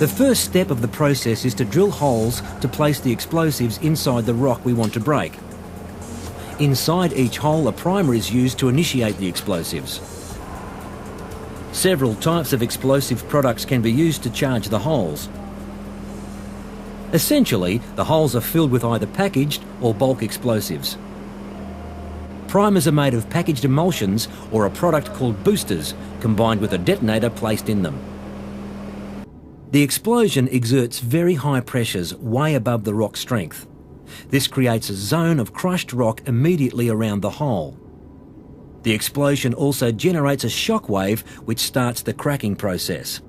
The first step of the process is to drill holes to place the explosives inside the rock we want to break. Inside each hole, a primer is used to initiate the explosives. Several types of explosive products can be used to charge the holes. Essentially, the holes are filled with either packaged or bulk explosives. Primers are made of packaged emulsions or a product called boosters, combined with a detonator placed in them. The explosion exerts very high pressures way above the rock strength. This creates a zone of crushed rock immediately around the hole. The explosion also generates a shock wave which starts the cracking process.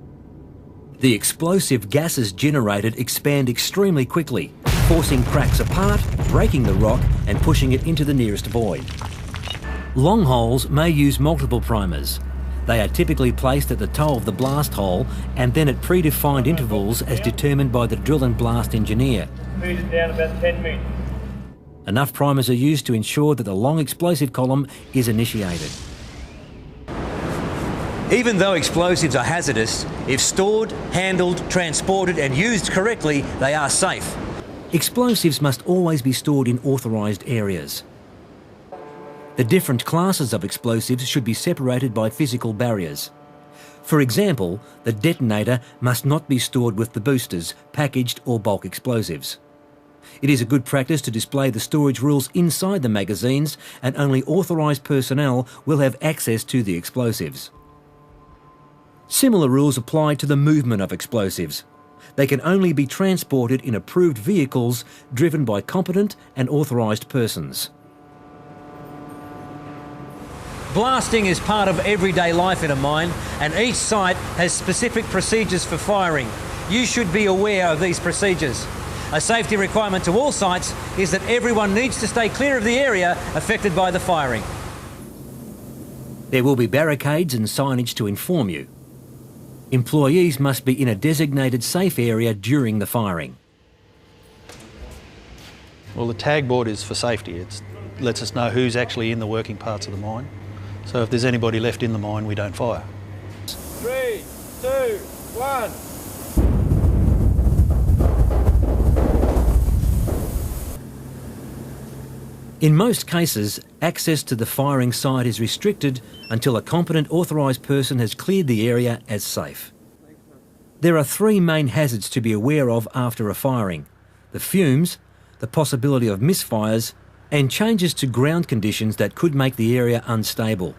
The explosive gases generated expand extremely quickly, forcing cracks apart, breaking the rock and pushing it into the nearest void. Long holes may use multiple primers. They are typically placed at the toe of the blast hole and then at predefined intervals as determined by the drill and blast engineer. Feed it down about 10 meters. Enough primers are used to ensure that the long explosive column is initiated. Even though explosives are hazardous, if stored, handled, transported and used correctly, they are safe. Explosives must always be stored in authorised areas. The different classes of explosives should be separated by physical barriers. For example, the detonator must not be stored with the boosters, packaged or bulk explosives. It is a good practice to display the storage rules inside the magazines, and only authorised personnel will have access to the explosives. Similar rules apply to the movement of explosives. They can only be transported in approved vehicles driven by competent and authorised persons. Blasting is part of everyday life in a mine, and each site has specific procedures for firing. You should be aware of these procedures. A safety requirement to all sites is that everyone needs to stay clear of the area affected by the firing. There will be barricades and signage to inform you. Employees must be in a designated safe area during the firing. Well, the tag board is for safety. It lets us know who's actually in the working parts of the mine. So if there's anybody left in the mine, we don't fire. 3, 2, 1. In most cases, access to the firing site is restricted until a competent authorised person has cleared the area as safe. There are three main hazards to be aware of after a firing: the fumes, the possibility of misfires, and changes to ground conditions that could make the area unstable.